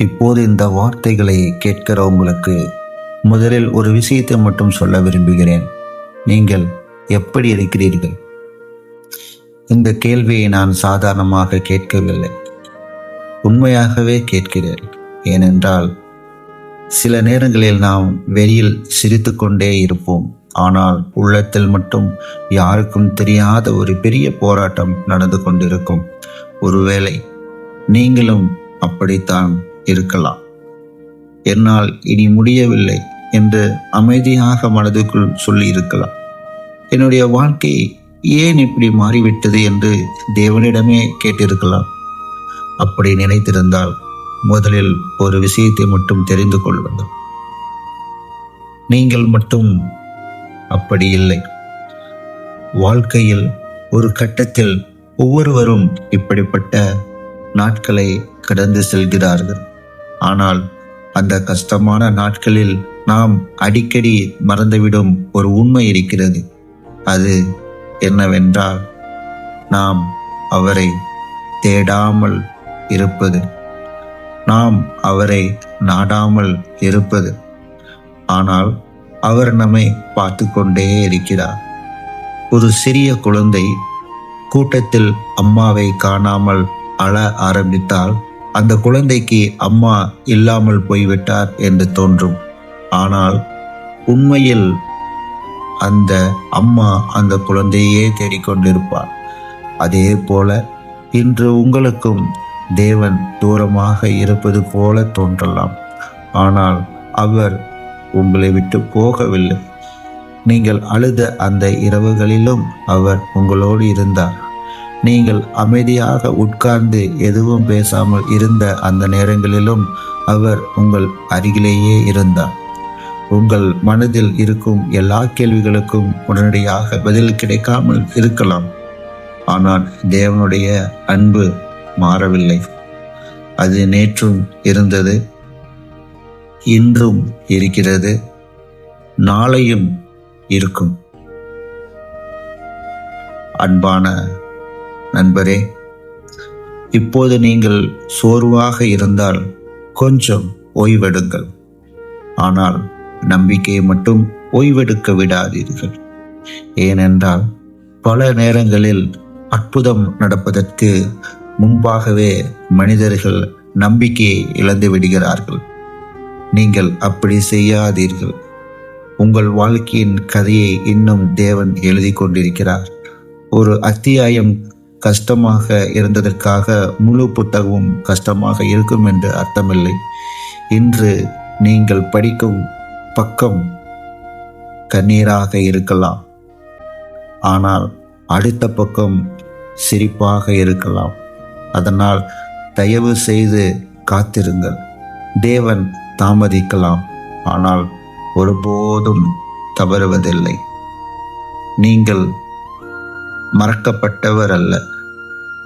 இப்போது இந்த வார்த்தைகளை கேட்கிற உங்களுக்கு முதலில் ஒரு விஷயத்தை மட்டும் சொல்ல விரும்புகிறேன். நீங்கள் எப்படி இருக்கிறீர்கள்? இந்த கேள்வியை நான் சாதாரணமாக கேட்கவில்லை, உண்மையாகவே கேட்கிறேன். ஏனென்றால் சில நேரங்களில் நாம் வெளியில் சிரித்து கொண்டே இருப்போம், ஆனால் உள்ளத்தில் மட்டும் யாருக்கும் தெரியாத ஒரு பெரிய போராட்டம் நடந்து கொண்டிருக்கும். ஒருவேளை நீங்களும் அப்படித்தான் இருக்கலாம். என்னால் இனி முடியவில்லை என்று அமைதியாக மனதுக்குள் சொல்லி இருக்கலாம். என்னுடைய வாழ்க்கை ஏன் இப்படி மாறிவிட்டது என்று தேவனிடமே கேட்டிருக்கலாம். அப்படி நினைத்திருந்தால் முதலில் ஒரு விஷயத்தை மட்டும் தெரிந்து கொள்ளுங்கள். நீங்கள் மட்டும் அப்படி இல்லை. வாழ்க்கையில் ஒரு கட்டத்தில் ஒவ்வொருவரும் இப்படிப்பட்ட நாட்களை கடந்து செல்கிறார்கள். ஆனால் அந்த கஷ்டமான நாட்களில் நாம் அடிக்கடி மறந்துவிடும் ஒரு உண்மை இருக்கிறது. அது என்னவென்றால், நாம் அவரை தேடாமல் இருப்பது, நாம் அவரை நாடாமல் இருப்பது. ஆனால் அவர் நம்மை பார்த்து கொண்டே இருக்கிறார். ஒரு சிறிய குழந்தை கூட்டத்தில் அம்மாவை காணாமல் அழ ஆரம்பித்தால் அந்த குழந்தைக்கு அம்மா இல்லாமல் போய்விட்டார் என்று தோன்றும். ஆனால் உண்மையில் அந்த அம்மா அந்த குழந்தையே தேடிக்கொண்டிருப்பார். அதே போல இன்று உங்களுக்கும் தேவன் தூரமாக இருப்பது போல தோன்றலாம். ஆனால் அவர் உங்களை விட்டு போகவில்லை. நீங்கள் அழுத அந்த இரவுகளிலும் அவர் உங்களோடு இருந்தார். நீங்கள் அமைதியாக உட்கார்ந்து எதுவும் பேசாமல் இருந்த அந்த நேரங்களிலும் அவர் உங்கள் அருகிலேயே இருந்தார். உங்கள் மனதில் இருக்கும் எல்லா கேள்விகளுக்கும் உடனடியாக பதில் கிடைக்காமல் இருக்கலாம். ஆனால் தேவனுடைய அன்பு மாறவில்லை. அது நேற்றும் இருந்தது, இன்றும் இருக்கிறது, நாளையும் இருக்கும். அன்பான நண்பரே, இப்போது நீங்கள் சோர்வாக இருந்தால் கொஞ்சம் ஓய்வெடுங்கள். ஆனால் நம்பிக்கையை மட்டும் ஓய்வெடுக்க விடாதீர்கள். ஏனென்றால் பல நேரங்களில் அற்புதம் நடப்பதற்கு முன்பாகவே மனிதர்கள் நம்பிக்கையை இழந்து விடுகிறார்கள். நீங்கள் அப்படி செய்யாதீர்கள். உங்கள் வாழ்க்கையின் கதையை இன்னும் தேவன் எழுதி கொண்டிருக்கிறார். ஒரு அத்தியாயம் கஷ்டமாக இருந்ததற்காக முழு புத்தகமும் கஷ்டமாக இருக்கும் என்று அர்த்தமில்லை. இன்று நீங்கள் படிக்கும் பக்கம் கண்ணீராக இருக்கலாம், ஆனால் அடுத்த பக்கம் சிரிப்பாக இருக்கலாம். அதனால் தயவு செய்து காத்திருங்கள். தேவன் தாமதிக்கலாம், ஆனால் ஒருபோதும் தவறுவதில்லை. நீங்கள் மறக்கப்பட்டவர் அல்ல,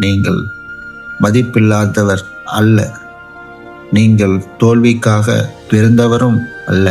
நீங்கள் மதிப்பில்லாதவர் அல்ல, நீங்கள் தோல்விக்காக பிறந்தவரும் அல்ல.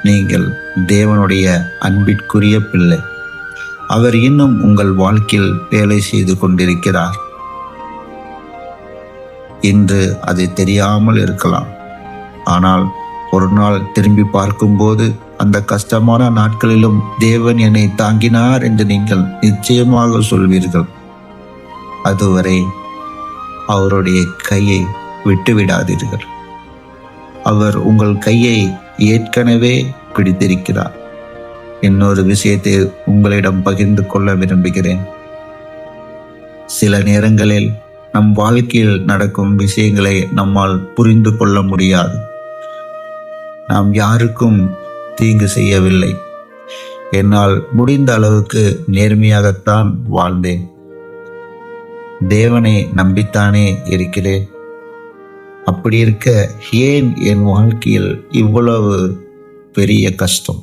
நீங்கள் தேவனுடைய அன்பிற்குரிய பிள்ளை. அவர் இன்னும் உங்கள் வாழ்க்கையில் வேலை செய்து கொண்டிருக்கிறார். இன்று அது தெரியாமல் இருக்கலாம், ஆனால் ஒரு நாள் திரும்பி பார்க்கும்போது அந்த கஷ்டமான நாட்களிலும் தேவன் என்னை தாங்கினார் என்று நீங்கள் நிச்சயமாக சொல்வீர்கள். அதுவரை அவருடைய கையை விட்டுவிடாதீர்கள். அவர் உங்கள் கையை ஏற்கனவே பிடித்திருக்கிறார். இன்னொரு விஷயத்தை உங்களிடம் பகிர்ந்து கொள்ள விரும்புகிறேன். சில நேரங்களில் நம் வாழ்க்கையில் நடக்கும் விஷயங்களை நம்மால் புரிந்து கொள்ள முடியாது. நாம் யாருக்கும் தீங்கு செய்யவில்லை. என்னால் முடிந்த அளவுக்கு நேர்மையாகத்தான் வாழ்ந்தேன். தேவனை நம்பித்தானே இருக்கிறேன். அப்படி இருக்க ஏன் என் வாழ்க்கையில் இவ்வளவு பெரிய கஷ்டம்?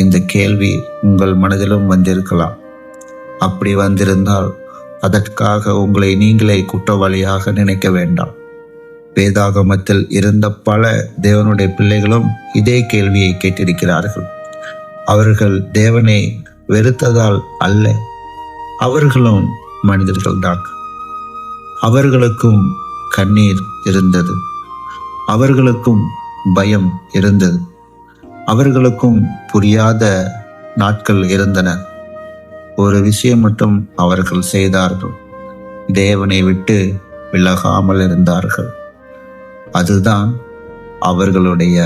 இந்த கேள்வி உங்கள் மனதிலும் வந்திருக்கலாம். அப்படி வந்திருந்தால் அதற்காக உங்களை நீங்களே குற்றவாளியாக நினைக்க வேண்டாம். வேதாகமத்தில் இருந்த பல தேவனுடைய பிள்ளைகளும் இதே கேள்வியை கேட்டிருக்கிறார்கள். அவர்கள் தேவனை வெறுத்ததால் அல்ல, அவர்களும் மனிதர்கள்தான். அவர்களுக்கும் கண்ணீர் இருந்தது, அவர்களுக்கும் பயம் இருந்தது. அவர்களுக்கும் புரியாத நாட்கள் இருந்தன. ஒரு விஷயம் மட்டும் அவர்கள் செய்தார்கள். தேவனை விட்டு விலகாமல் இருந்தார்கள். அதுதான் அவர்களுடைய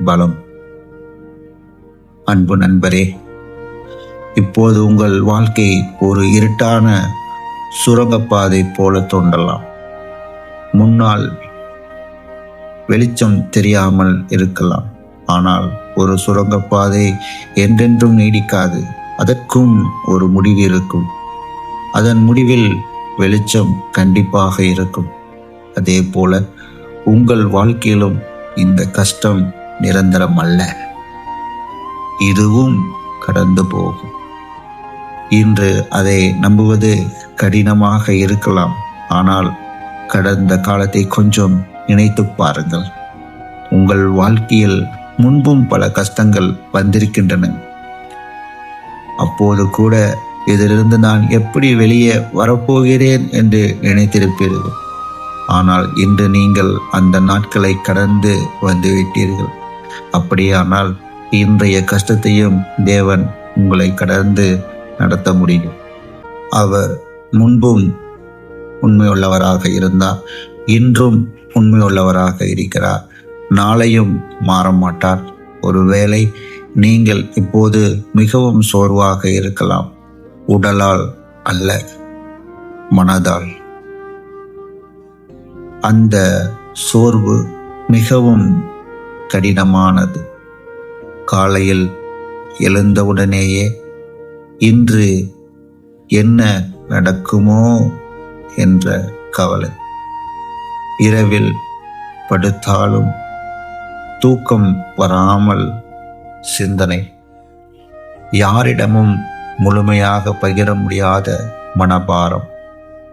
பலம். அன்பு நண்பரே, இப்போது உங்கள் வாழ்க்கை ஒரு இருட்டான சுரங்கப்பாதை போல தோன்றலாம். முன்னால் வெளிச்சம் தெரியாமல் இருக்கலாம். ஆனால் ஒரு சுரங்கப்பாதை என்றென்றும் நீடிக்காது. அதற்கும் ஒரு முடிவு இருக்கும். அதன் முடிவில் வெளிச்சம் கண்டிப்பாக இருக்கும். அதே போல உங்கள் வாழ்க்கையிலும் இந்த கஷ்டம் நிரந்தரம் அல்ல. இதுவும் கடந்து போகும். இன்று அதை நம்புவது கடினமாக இருக்கலாம். ஆனால் கடந்த காலத்தை கொஞ்சம் நினைத்து பாருங்கள். உங்கள் வாழ்க்கையில் முன்பும் பல கஷ்டங்கள் வந்திருக்கின்றன. அப்போது கூட இதிலிருந்து நான் எப்படி வெளியே வரப்போகிறேன் என்று நினைத்திருப்பீர்கள். ஆனால் இன்று நீங்கள் அந்த நாட்களை கடந்து வந்துவிட்டீர்கள். அப்படியானால் இன்றைய கஷ்டத்தையும் தேவன் உங்களை கடந்து நடத்த முடியும். அவர் முன்பும் உண்மையுள்ளவராக இருந்தார், இன்றும் உண்மையுள்ளவராக இருக்கிறார், நாளையும் மாற மாட்டார். ஒருவேளை நீங்கள் இப்போது மிகவும் சோர்வாக இருக்கலாம். உடலால் அல்ல, மனதால். அந்த சோர்வு மிகவும் கடினமானது. காலையில் எழுந்தவுடனேயே இன்று என்ன நடக்குமோ என்ற கவலை. இரவில் படுத்தாலும் தூக்கம் வராமல் சிந்தனை. யாரிடமும் முழுமையாக பகிர முடியாத மனபாரம்.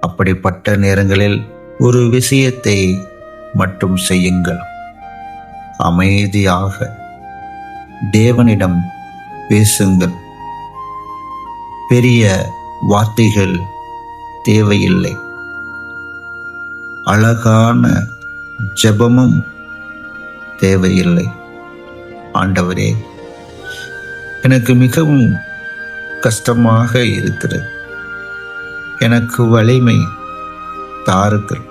அப்படிப்பட்ட நேரங்களில் ஒரு விஷயத்தை மட்டும் செய்யுங்கள். அமைதியாக தேவனிடம் பேசுங்கள். பெரிய வார்த்தைகள் தேவையில்லை. அழகான ஜெபமும் தேவையில்லை. ஆண்டவரே, எனக்கு மிகவும் கஷ்டமாக இருக்கிறது. எனக்கு வலிமை தாருங்கள்.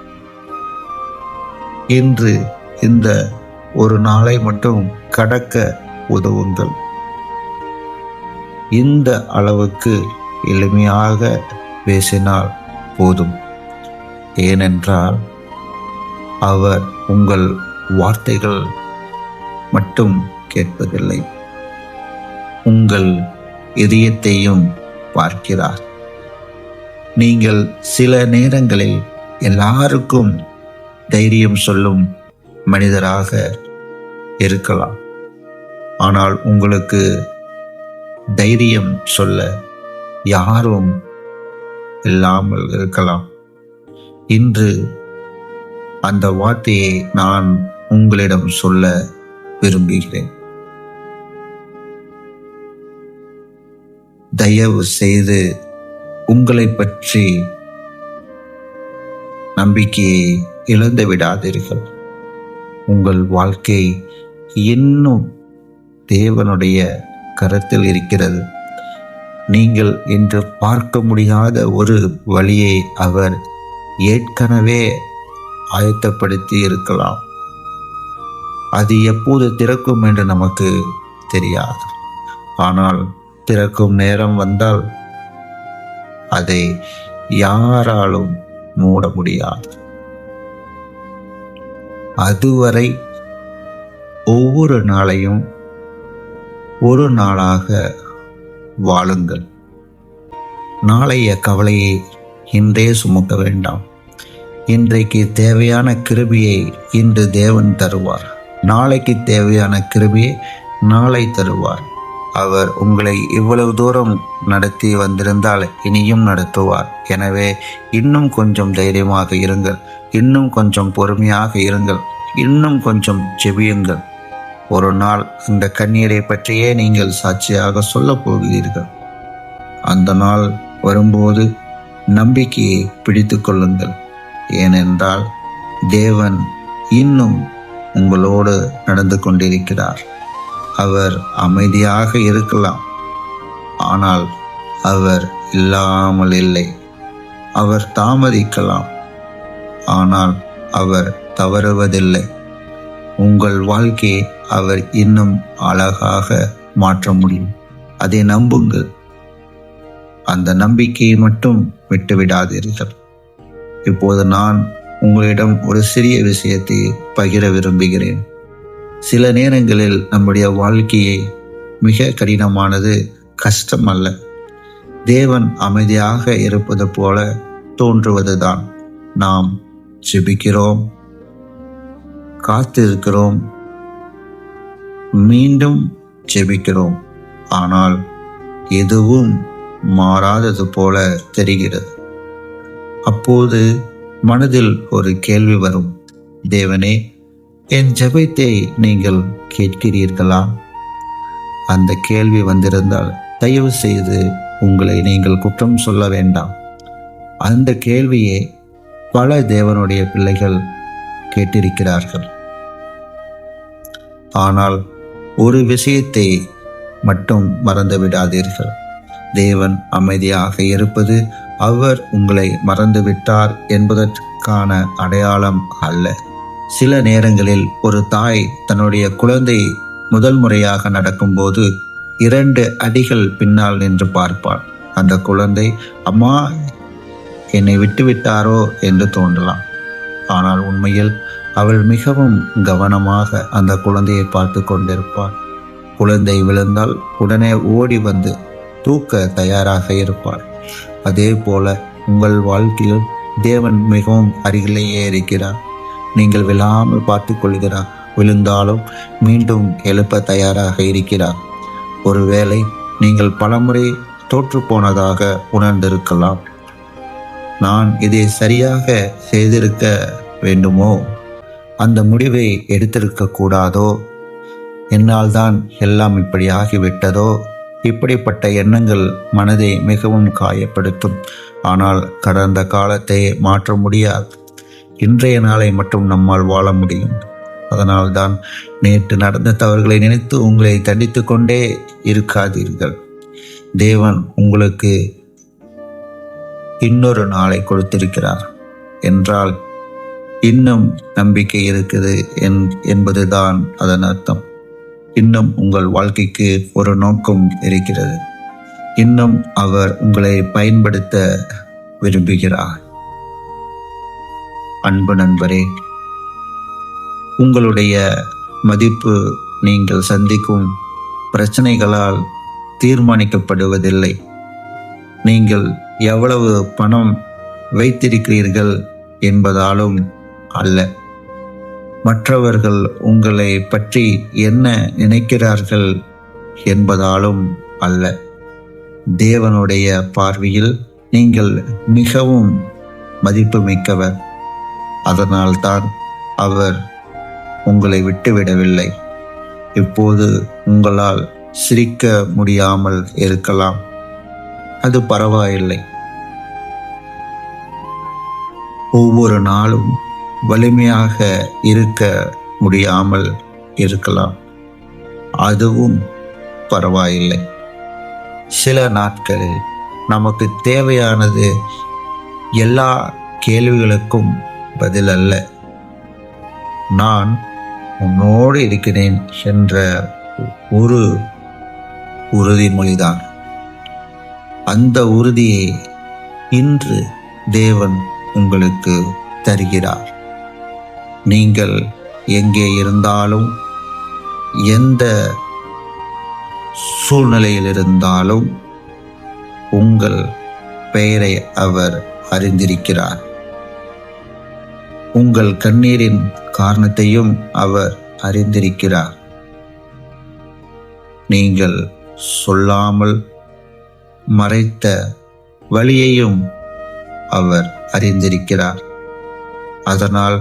இன்று இந்த ஒரு நாளை மட்டும் கடக்க உதவுங்கள். இந்த அளவுக்கு எளிமையாக பேசினால் போதும். ஏனென்றால் அவர் உங்கள் வார்த்தைகள் மட்டும் கேட்பதில்லை, உங்கள் இதயத்தையும் பார்க்கிறார். நீங்கள் சில நேரங்களில் எல்லாருக்கும் தைரியம் சொல்லும் மனிதராக இருக்கலாம். ஆனால் உங்களுக்கு தைரியம் சொல்ல யாரும் இல்லாமல் இருக்கலாம். இன்று அந்த வார்த்தையை நான் உங்களிடம் சொல்ல விரும்புகிறேன். தயவு செய்து உங்களை பற்றி நம்பிக்கையை இழந்து விடாதீர்கள். உங்கள் வாழ்க்கை இன்னும் தேவனுடைய கரத்தில் இருக்கிறது. நீங்கள் இன்று பார்க்க முடியாத ஒரு வழியை அவர் ஏற்கனவே ஆயத்தப்படுத்தி இருக்கலாம். அது எப்போது திறக்கும் என்று நமக்கு தெரியாது. ஆனால் திறக்கும் நேரம் வந்தால் அதை யாராலும் மூட முடியாது. அதுவரை ஒவ்வொரு நாளையும் ஒரு நாளாக வாழுங்கள். நாளைய கவலையை இன்றே சுமக்க வேண்டாம். இன்றைக்கு தேவையான கிருபையை இன்று தேவன் தருவார். நாளைக்கு தேவையான கிருபையை நாளை தருவார். அவர் உங்களை இவ்வளவு தூரம் நடத்தி வந்திருந்தால் இனியும் நடத்துவார். எனவே இன்னும் கொஞ்சம் தைரியமாக இருங்கள், இன்னும் கொஞ்சம் பொறுமையாக இருங்கள், இன்னும் கொஞ்சம் ஜெபியுங்கள். ஒரு நாள் இந்த கண்ணீரை பற்றியே நீங்கள் சாட்சியாக சொல்லப் போகிறீர்கள். அந்த நாள் வரும்போது நம்பிக்கையை பிடித்து கொள்ளுங்கள். ஏனென்றால் தேவன் இன்னும் உங்களோடு நடந்து கொண்டிருக்கிறார். அவர் அமைதியாக இருக்கலாம், ஆனால் அவர் இல்லாமல் இல்லை. அவர் தாமதிக்கலாம், ஆனால் அவர் தவறுவதில்லை. உங்கள் வாழ்க்கையை அவர் இன்னும் அழகாக மாற்ற முடியும். அதை நம்புங்கள். அந்த நம்பிக்கையை மட்டும் விட்டுவிடாதீர்கள். இப்போது நான் உங்களிடம் ஒரு சிறிய விஷயத்தை பகிர விரும்புகிறேன். சில நேரங்களில் நம்முடைய வாழ்க்கையை மிக கடினமானது கஷ்டம் அல்ல, தேவன் அமைதியாக இருப்பது போல தோன்றுவதுதான். நாம் ஜெபிக்கிறோம், காத்திருக்கிறோம், மீண்டும் ஜெபிக்கிறோம், ஆனால் எதுவும் மாறாதது போல தெரிகிறது. அப்போது மனதில் ஒரு கேள்வி வரும், தேவனே, என் ஜெபத்தை நீங்கள் கேட்கிறீர்களா? அந்த கேள்வி வந்திருந்தால் தயவு செய்து உங்களை நீங்கள் குற்றம் சொல்ல வேண்டாம். அந்த கேள்வியை பல தேவனுடைய பிள்ளைகள் கேட்டிருக்கிறார்கள். ஆனால் ஒரு விஷயத்தை மட்டும் மறந்து விடாதீர்கள். தேவன் அமைதியாக இருப்பது அவர் உங்களை மறந்துவிட்டார் என்பதற்கான அடையாளம் அல்ல. சில நேரங்களில் ஒரு தாய் தன்னுடைய குழந்தை முதல் முறையாக நடக்கும்போது 2 அடிகள் பின்னால் நின்று பார்ப்பாள். அந்த குழந்தை அம்மா என்னை விட்டுவிட்டாரோ என்று தோன்றலாம். ஆனால் உண்மையில் அவள் மிகவும் கவனமாக அந்த குழந்தையை பார்த்து கொண்டிருப்பாள். குழந்தை விழுந்தால் உடனே ஓடி வந்து தூக்க தயாராக இருப்பாள். அதே போல உங்கள் வாழ்க்கையில் தேவன் மிகவும் அருகிலேயே இருக்கிறார். நீங்கள் விழாமல் பார்த்து கொள்கிறார். விழுந்தாலும் மீண்டும் எழுப்ப தயாராக இருக்கிறார். ஒருவேளை நீங்கள் பலமுறை தோற்று போனதாக உணர்ந்திருக்கலாம். நான் இதை சரியாக செய்திருக்க வேண்டுமோ, அந்த முடிவை எடுத்திருக்க கூடாதோ, என்னால் தான் எல்லாம் இப்படி ஆகிவிட்டதோ, இப்படிப்பட்ட எண்ணங்கள் மனதை மிகவும் காயப்படுத்தும். ஆனால் கடந்த காலத்தை மாற்ற முடியாது. இன்றைய நாளை மட்டும் நம்மால் வாழ முடியும். அதனால்தான் நேற்று நடந்த தவறுகளை நினைத்து உங்களை தண்டித்து கொண்டே இருக்காதீர்கள். தேவன் உங்களுக்கு இன்னொரு நாளை கொடுத்திருக்கிறார் என்றால் இன்னும் நம்பிக்கை இருக்குது என்பதுதான் அதன் அர்த்தம். இன்னும் உங்கள் வாழ்க்கைக்கு ஒரு நோக்கம் இருக்கிறது. இன்னும் அவர் உங்களை பயன்படுத்த விரும்புகிறார். அன்பு நண்பரே, உங்களுடைய மதிப்பு நீங்கள் சந்திக்கும் பிரச்சனைகளால் தீர்மானிக்கப்படுவதில்லை. நீங்கள் எவ்வளவு பணம் வைத்திருக்கிறீர்கள் என்பதாலும் அல்ல, மற்றவர்கள் உங்களை பற்றி என்ன நினைக்கிறார்கள் என்பதாலும் அல்ல. தேவனுடைய பார்வையில் நீங்கள் மிகவும் மதிப்புமிக்கவர். அதனால்தான் அவர் உங்களை விட்டுவிடவில்லை. இப்போது உங்களால் சிரிக்க முடியாமல் இருக்கலாம், அது பரவாயில்லை. ஒவ்வொரு நாளும் வலிமையாக இருக்க முடியாமல் இருக்கலாம், அதுவும் பரவாயில்லை. சில நாட்களில் நமக்கு தேவையானது எல்லா கேள்விகளுக்கும் பதில் அல்ல, நான் உன்னோடு இருக்கிறேன் என்ற ஒரு உறுதிமொழிதான். அந்த உறுதியை இன்று தேவன் உங்களுக்கு தருகிறார். நீங்கள் எங்கே இருந்தாலும், எந்த சூழ்நிலையில் இருந்தாலும் உங்கள் பெயரை அவர் அறிந்திருக்கிறார். உங்கள் கண்ணீரின் காரணத்தையும் அவர் அறிந்திருக்கிறார். நீங்கள் சொல்லாமல் மறைத்த வழியையும் அவர் அறிந்திருக்கிறார். அதனால்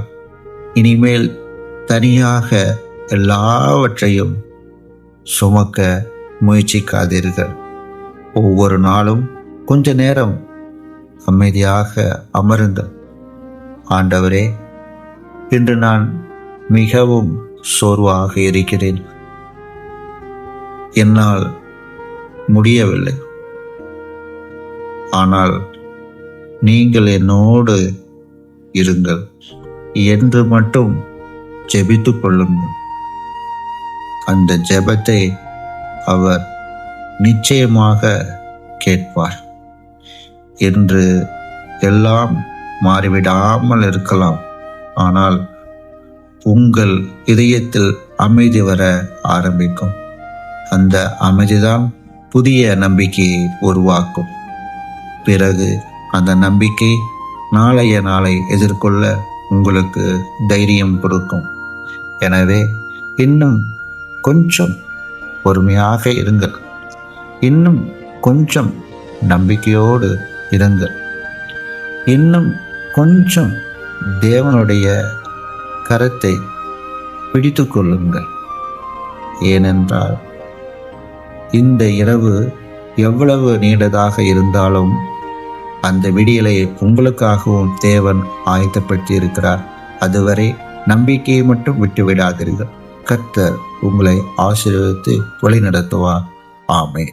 இனிமேல் தனியாக எல்லாவற்றையும் சுமக்க முயற்சிக்காதீர்கள். ஒவ்வொரு நாளும் கொஞ்ச நேரம் அமைதியாக அமருங்கள். ஆண்டவரே, இன்று நான் மிகவும் சோர்வாக இருக்கிறேன், என்னால் முடியவில்லை. ஆனால் நீங்கள் என்னோடு இருங்கள் என்று மட்டும் ஜெபித்துக் கொள்ளுங்கள். அந்த ஜெபத்தை அவர் நிச்சயமாக கேட்பார். என்று எல்லாம் மாறிவிடாமல் இருக்கலாம், ஆனால் உங்கள் இதயத்தில் அமைதி வர ஆரம்பிக்கும். அந்த அமைதிதான் புதிய நம்பிக்கையை உருவாக்கும். பிறகு அந்த நம்பிக்கை நாளைய நாளை எதிர்கொள்ள உங்களுக்கு தைரியம் கொடுக்கும். எனவே இன்னும் கொஞ்சம் பொறுமையாக இருங்கள், இன்னும் கொஞ்சம் நம்பிக்கையோடு இருங்கள், இன்னும் கொஞ்சம் தேவனுடைய கரத்தை பிடித்து கொள்ளுங்கள். ஏனென்றால் இந்த இரவு எவ்வளவு நீண்டதாக இருந்தாலும் அந்த விடியலை உங்களுக்காகவும் தேவன் ஆயத்தப்படுத்தி இருக்கிறார். அதுவரை நம்பிக்கையை மட்டும் விட்டுவிடாதீர்கள். கர்த்தர் உங்களை ஆசீர்வதித்து வழி நடத்துவார். ஆமென்.